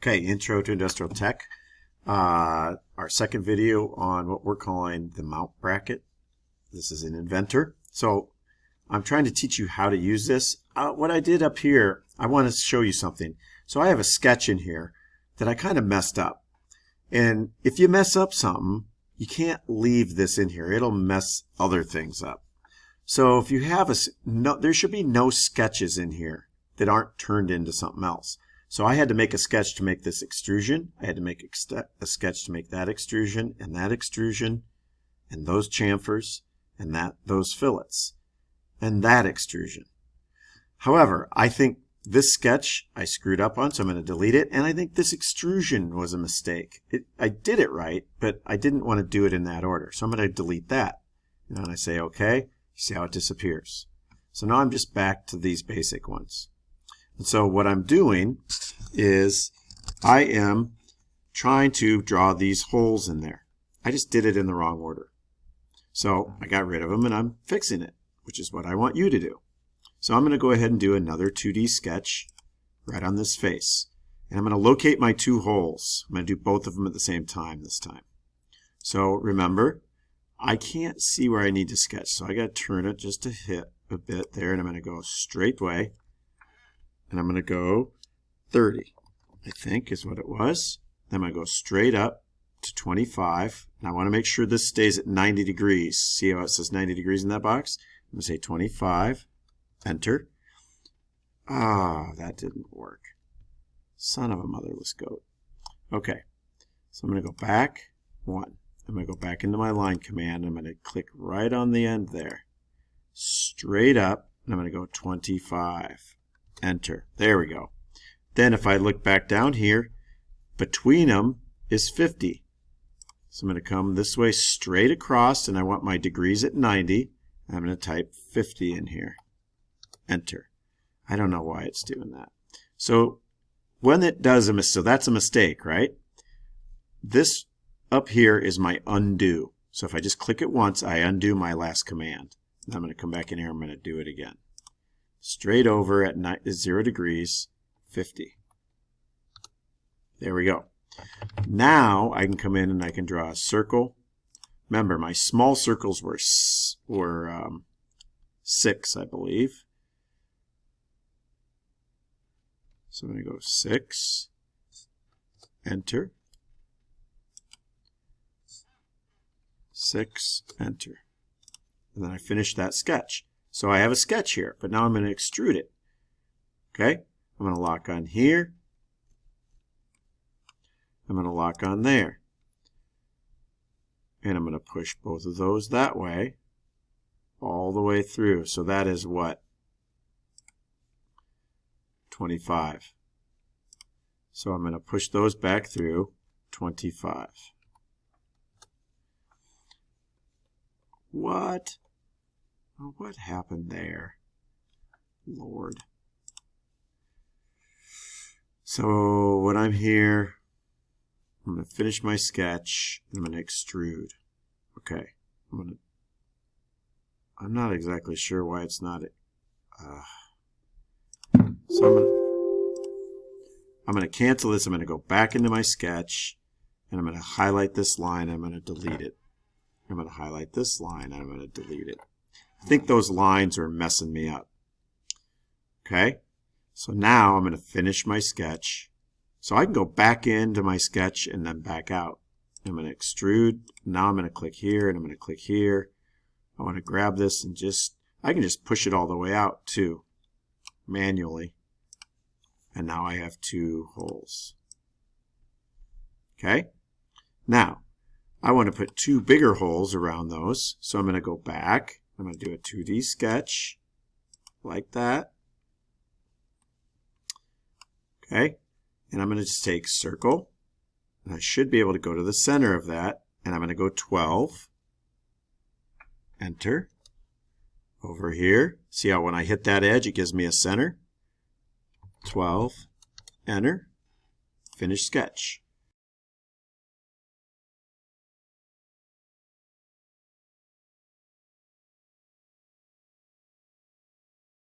Okay, Intro to Industrial Tech. Our second video on what we're calling the mount bracket. This is in Inventor. So I'm trying to teach you how to use this. What I did up here, I want to show you something. So I have a sketch in here that I kind of messed up. And if you mess up something, you can't leave this in here. It'll mess other things up. So if you have there should be no sketches in here that aren't turned into something else. So I had to make a sketch to make this extrusion. I had to make a sketch to make that extrusion, and those chamfers, and those fillets, and that extrusion. However, I think this sketch I screwed up on, so I'm going to delete it, and I think this extrusion was a mistake. I did it right, but I didn't want to do it in that order, so I'm going to delete that. And then I say OK. You see how it disappears. So now I'm just back to these basic ones. And so what I'm doing is I am trying to draw these holes in there. I just did it in the wrong order. So I got rid of them and I'm fixing it, which is what I want you to do. So I'm going to go ahead and do another 2D sketch right on this face. And I'm going to locate my two holes. I'm going to do both of them at the same time this time. So remember, I can't see where I need to sketch. So I got to turn it just to hit a bit there, and I'm going to go straight way. And I'm going to go 30, I think is what it was. Then I'm going to go straight up to 25. And I want to make sure this stays at 90 degrees. See how it says 90 degrees in that box? I'm going to say 25. Enter. That didn't work. Son of a motherless goat. Okay. So I'm going to go back 1. I'm going to go back into my line command. I'm going to click right on the end there. Straight up. And I'm going to go 25. Enter. There we go. Then if I look back down here, between them is 50. So I'm going to come this way straight across, and I want my degrees at 90. I'm going to type 50 in here. Enter. I don't know why it's doing that. So when it does a mistake, so that's a mistake, right? This up here is my undo. So if I just click it once, I undo my last command. And I'm going to come back in here. I'm going to do it again. Straight over at 0 degrees, 50. There we go. Now I can come in and I can draw a circle. Remember, my small circles were 6, I believe. So I'm going to go 6, enter, 6, enter. And then I finish that sketch. So I have a sketch here, but now I'm going to extrude it. Okay? I'm going to lock on here. I'm going to lock on there. And I'm going to push both of those that way, all the way through. So that is what? 25. So I'm going to push those back through 25. What? Oh, what happened there? Lord. So when I'm here, I'm going to finish my sketch. I'm going to extrude. Okay. I'm not exactly sure why it's not. So I'm going to cancel this. I'm going to go back into my sketch, and I'm going to highlight this line. I'm going to delete it. I'm going to highlight this line, and I'm going to delete it. I think those lines are messing me up. Okay, so now I'm going to finish my sketch. So I can go back into my sketch and then back out. I'm going to extrude. Now I'm going to click here and I'm going to click here. I want to grab this and I can just push it all the way out too, manually. And now I have 2 holes. Okay, now I want to put 2 bigger holes around those. So I'm going to go back. I'm going to do a 2D sketch like that. Okay, and I'm going to just take circle, and I should be able to go to the center of that, and I'm going to go 12. Enter. Over here, see how when I hit that edge, it gives me a center. 12. Enter. Finish sketch.